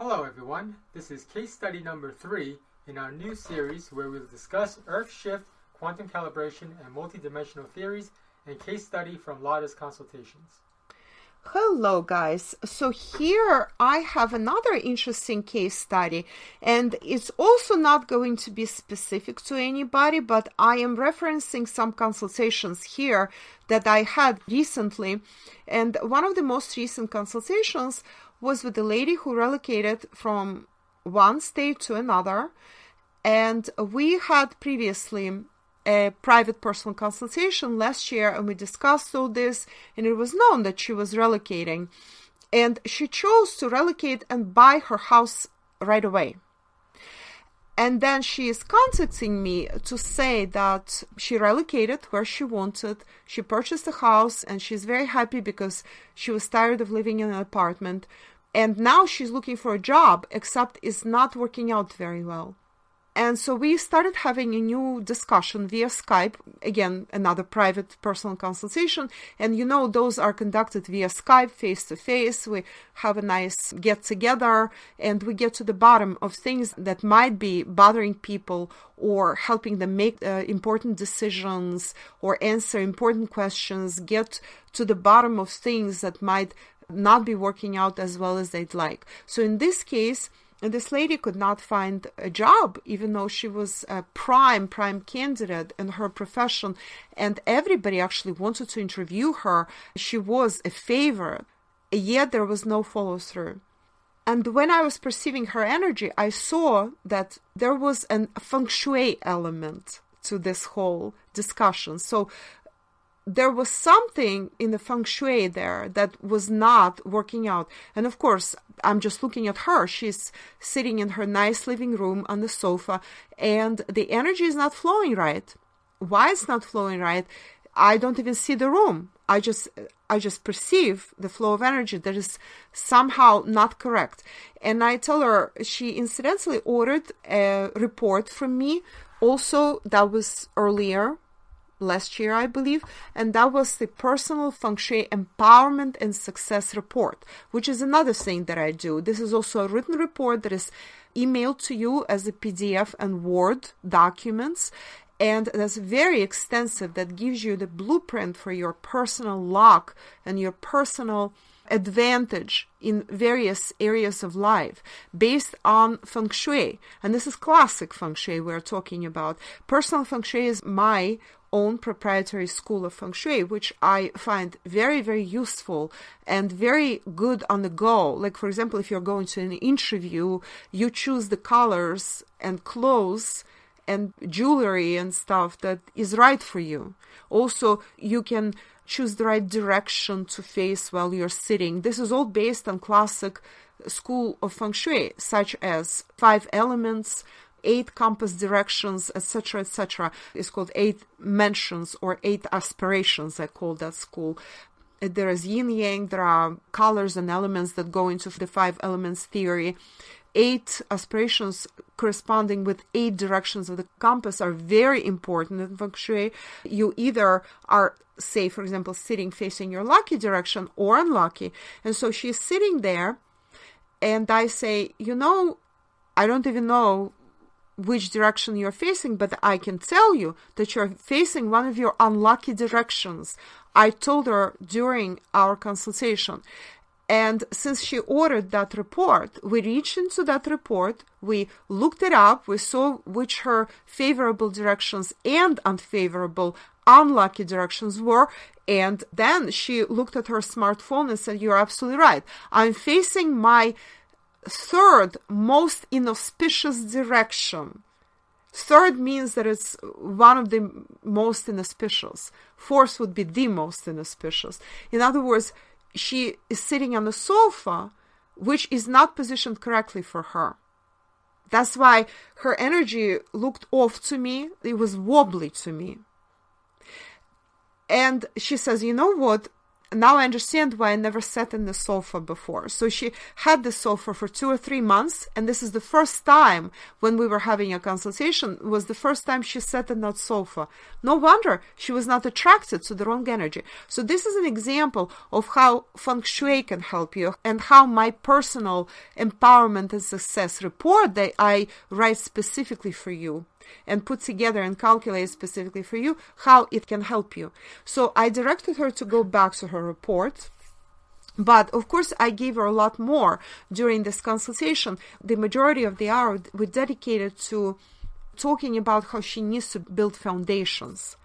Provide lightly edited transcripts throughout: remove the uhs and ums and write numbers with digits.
Hello everyone, this is case study number 3 in our new series where we'll discuss Earth shift, quantum calibration, and multidimensional theories and case study from Lada's consultations. Hello guys, so here I have another interesting case study, and it's also not going to be specific to anybody, but I am referencing some consultations here that I had recently, and one of the most recent consultations was with a lady who relocated from one state to another, and we had previously a private personal consultation last year, and we discussed all this, and it was known that she was relocating, and she chose to relocate and buy her house right away. And then she is contacting me to say that she relocated where she wanted, she purchased a house, and she's very happy because she was tired of living in an apartment, and now she's looking for a job, except it's not working out very well. And so we started having a new discussion via Skype, again, another private personal consultation. And you know, those are conducted via Skype, face-to-face. We have a nice get-together, and we get to the bottom of things that might be bothering people or helping them make important decisions or answer important questions, get to the bottom of things that might not be working out as well as they'd like. So in this case, this lady could not find a job, even though she was a prime candidate in her profession, and everybody actually wanted to interview her. She was a favorite, yet there was no follow-through. And when I was perceiving her energy, I saw that there was a Feng Shui element to this whole discussion. So there was something in the Feng Shui there that was not working out. And of course, I'm just looking at her. She's sitting in her nice living room on the sofa, and the energy is not flowing right. Why it's not flowing right? I don't even see the room. I just perceive the flow of energy that is somehow not correct. And I tell her, she incidentally ordered a report from me. Also, that was earlier, last year, I believe, and that was the Personal Feng Shui Empowerment and Success Report, which is another thing that I do. This is also a written report that is emailed to you as a PDF and Word documents, and that's very extensive. That gives you the blueprint for your personal luck and your personal advantage in various areas of life based on Feng Shui. And this is classic Feng Shui we're talking about. Personal Feng Shui is my own proprietary school of Feng Shui, which I find very, very useful and very good on the go. Like, for example, if you're going to an interview, you choose the colors and clothes and jewelry and stuff that is right for you. Also, you can choose the right direction to face while you're sitting. This is all based on classic school of Feng Shui, such as 5 elements, 8 compass directions, etc., etc. It's called 8 mansions or 8 aspirations, I call that school. There is yin-yang, there are colors and elements that go into the 5 elements theory. 8 aspirations corresponding with 8 directions of the compass are very important in Feng Shui. You either are, say, for example, sitting facing your lucky direction or unlucky. And so she's sitting there, and I say, I don't even know which direction you're facing, but I can tell you that you're facing one of your unlucky directions. I told her during our consultation. And since she ordered that report, we reached into that report, we looked it up, we saw which her favorable directions and unfavorable, unlucky directions were, and then she looked at her smartphone and said, "You're absolutely right. I'm facing my 3rd most inauspicious direction." 3rd means that it's one of the most inauspicious. 4th would be the most inauspicious. In other words, she is sitting on a sofa, which is not positioned correctly for her. That's why her energy looked off to me. It was wobbly to me. And she says, "You know what? now I understand why I never sat in the sofa before. So she had the sofa for 2 or 3 months, and this is the first time when we were having a consultation, was the first time she sat in that sofa. No wonder she was not attracted to the wrong energy. So this is an example of how Feng Shui can help you, and how my personal empowerment and success report that I write specifically for you and put together and calculate specifically for you, how it can help you. So I directed her to go back to her report. But of course, I gave her a lot more during this consultation. The majority of the hour we dedicated to talking about how she needs to build foundations.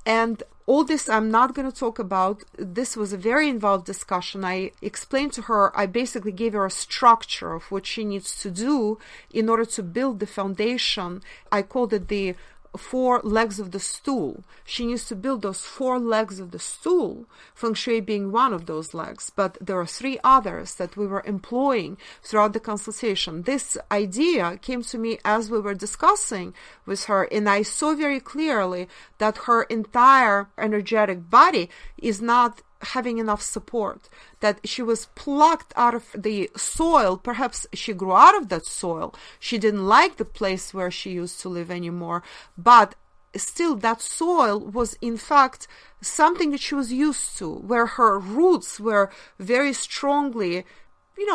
And all this I'm not going to talk about. This was a very involved discussion. I explained to her, I basically gave her a structure of what she needs to do in order to build the foundation. I called it the 4 legs of the stool. She needs to build those 4 legs of the stool, Feng Shui being one of those legs, but there are 3 others that we were employing throughout the consultation. This idea came to me as we were discussing with her, and I saw very clearly that her entire energetic body is not having enough support, that she was plucked out of the soil. Perhaps she grew out of that soil. She didn't like the place where she used to live anymore, but still that soil was in fact something that she was used to, where her roots were very strongly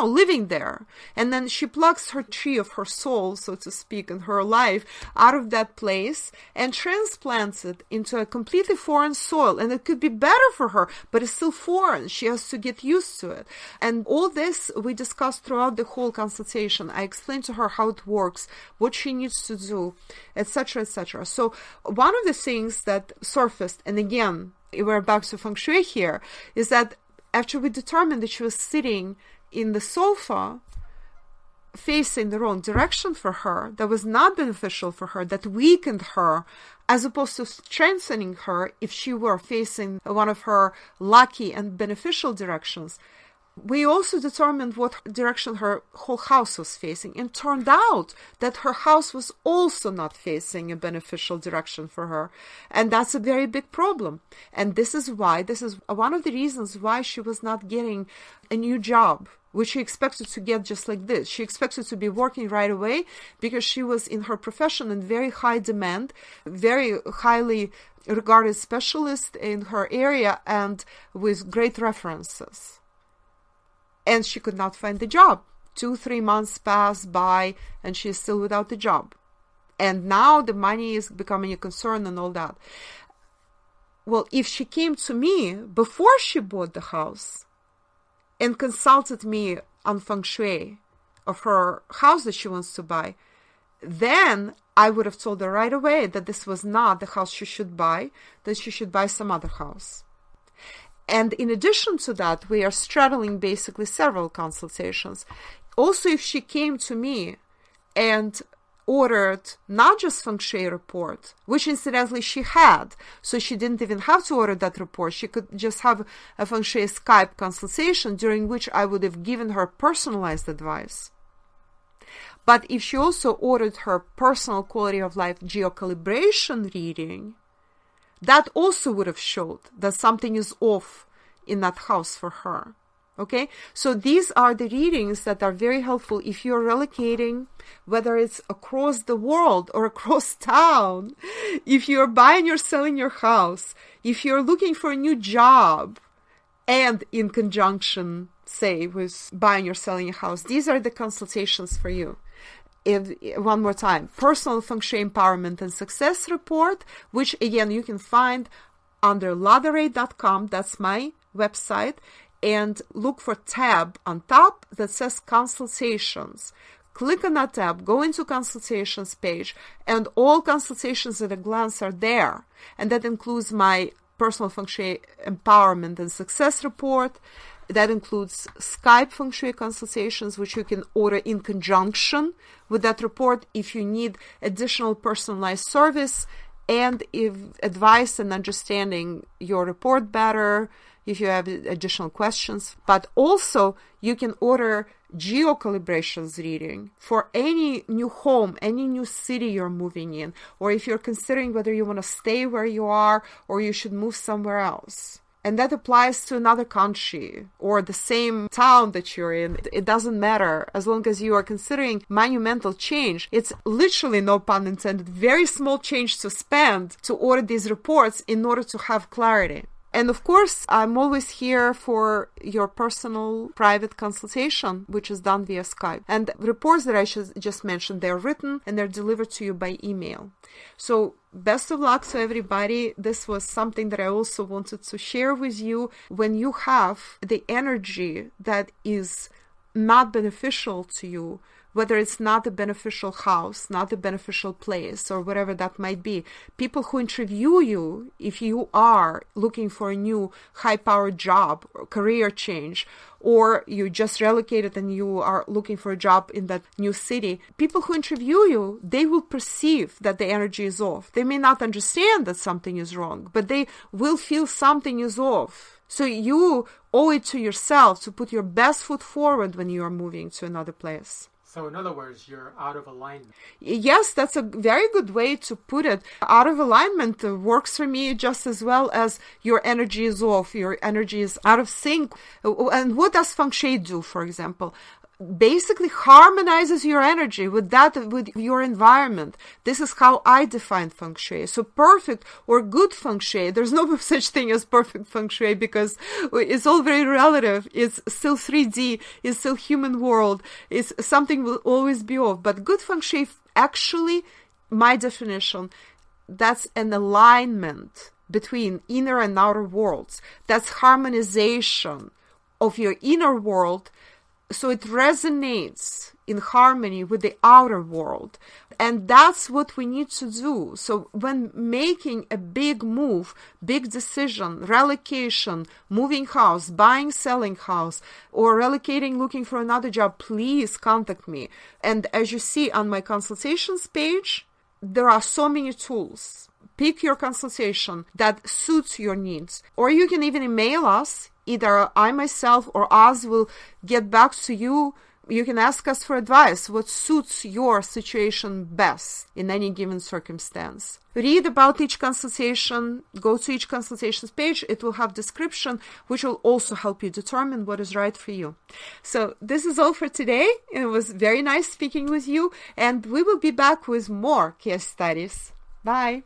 living there. And then she plucks her tree of her soul, so to speak, in her life out of that place and transplants it into a completely foreign soil. And it could be better for her, but it's still foreign. She has to get used to it. And all this we discussed throughout the whole consultation. I explained to her how it works, what she needs to do, etc., etc. So one of the things that surfaced, and again, we're back to Feng Shui here, is that after we determined that she was sitting in the sofa facing the wrong direction for her, that was not beneficial for her, that weakened her, as opposed to strengthening her if she were facing one of her lucky and beneficial directions. We also determined what direction her whole house was facing, and turned out that her house was also not facing a beneficial direction for her. And that's a very big problem. And this is one of the reasons why she was not getting a new job, which she expected to get just like this. She expected to be working right away because she was in her profession in very high demand, very highly regarded specialist in her area and with great references. And she could not find the job. 2-3 months passed by and she's still without the job. And now the money is becoming a concern and all that. Well, if she came to me before she bought the house and consulted me on Feng Shui of her house that she wants to buy, then I would have told her right away that this was not the house she should buy, that she should buy some other house. And in addition to that, we are straddling basically several consultations. Also, if she came to me and ordered not just Feng Shui report, which incidentally she had, so she didn't even have to order that report. She could just have a Feng Shui Skype consultation during which I would have given her personalized advice. But if she also ordered her personal quality of life geocalibration reading, that also would have showed that something is off in that house for her. Okay, so these are the readings that are very helpful if you're relocating, whether it's across the world or across town, if you're buying or selling your house, if you're looking for a new job, and in conjunction, say, with buying or selling a house. These are the consultations for you. One more time, Personal Feng Shui Empowerment and Success Report, which again you can find under laderay.com. That's my website, and look for tab on top that says consultations. Click on that tab, go into consultations page, and all consultations at a glance are there. And that includes my Personal Feng Shui Empowerment and Success Report. That includes Skype Feng Shui consultations, which you can order in conjunction with that report if you need additional personalized service and if advice and understanding your report better, if you have additional questions. But also you can order geocalibrations reading for any new home, any new city you're moving in, or if you're considering whether you want to stay where you are or you should move somewhere else. And that applies to another country or the same town that you're in. It doesn't matter as long as you are considering monumental change. It's literally, no pun intended, very small change to spend to order these reports in order to have clarity. And of course, I'm always here for your personal private consultation, which is done via Skype. And the reports that I just mentioned, they're written and they're delivered to you by email. So best of luck to everybody. This was something that I also wanted to share with you. When you have the energy that is not beneficial to you, whether it's not a beneficial house, not a beneficial place, or whatever that might be. People who interview you, if you are looking for a new high-powered job or career change, or you just relocated and you are looking for a job in that new city, people who interview you, they will perceive that the energy is off. They may not understand that something is wrong, but they will feel something is off. So you owe it to yourself to put your best foot forward when you are moving to another place. So in other words, you're out of alignment. Yes, that's a very good way to put it. Out of alignment works for me just as well as your energy is off, your energy is out of sync. And what does Feng Shui do, for example? Basically harmonizes your energy with your environment. This is how I define Feng Shui. So perfect or good Feng Shui, there's no such thing as perfect Feng Shui because it's all very relative. It's still 3D, it's still human world. It's something will always be off. But good Feng Shui, actually, my definition, that's an alignment between inner and outer worlds. That's harmonization of your inner world, so it resonates in harmony with the outer world. And that's what we need to do. So when making a big move, big decision, relocation, moving house, buying, selling house, or relocating, looking for another job, please contact me. And as you see on my consultations page, there are so many tools. Pick your consultation that suits your needs. Or you can even email us. Either I myself or us will get back to you. You can ask us for advice, what suits your situation best in any given circumstance. Read about each consultation, go to each consultations page. It will have description, which will also help you determine what is right for you. So this is all for today. It was very nice speaking with you, and we will be back with more case studies. Bye.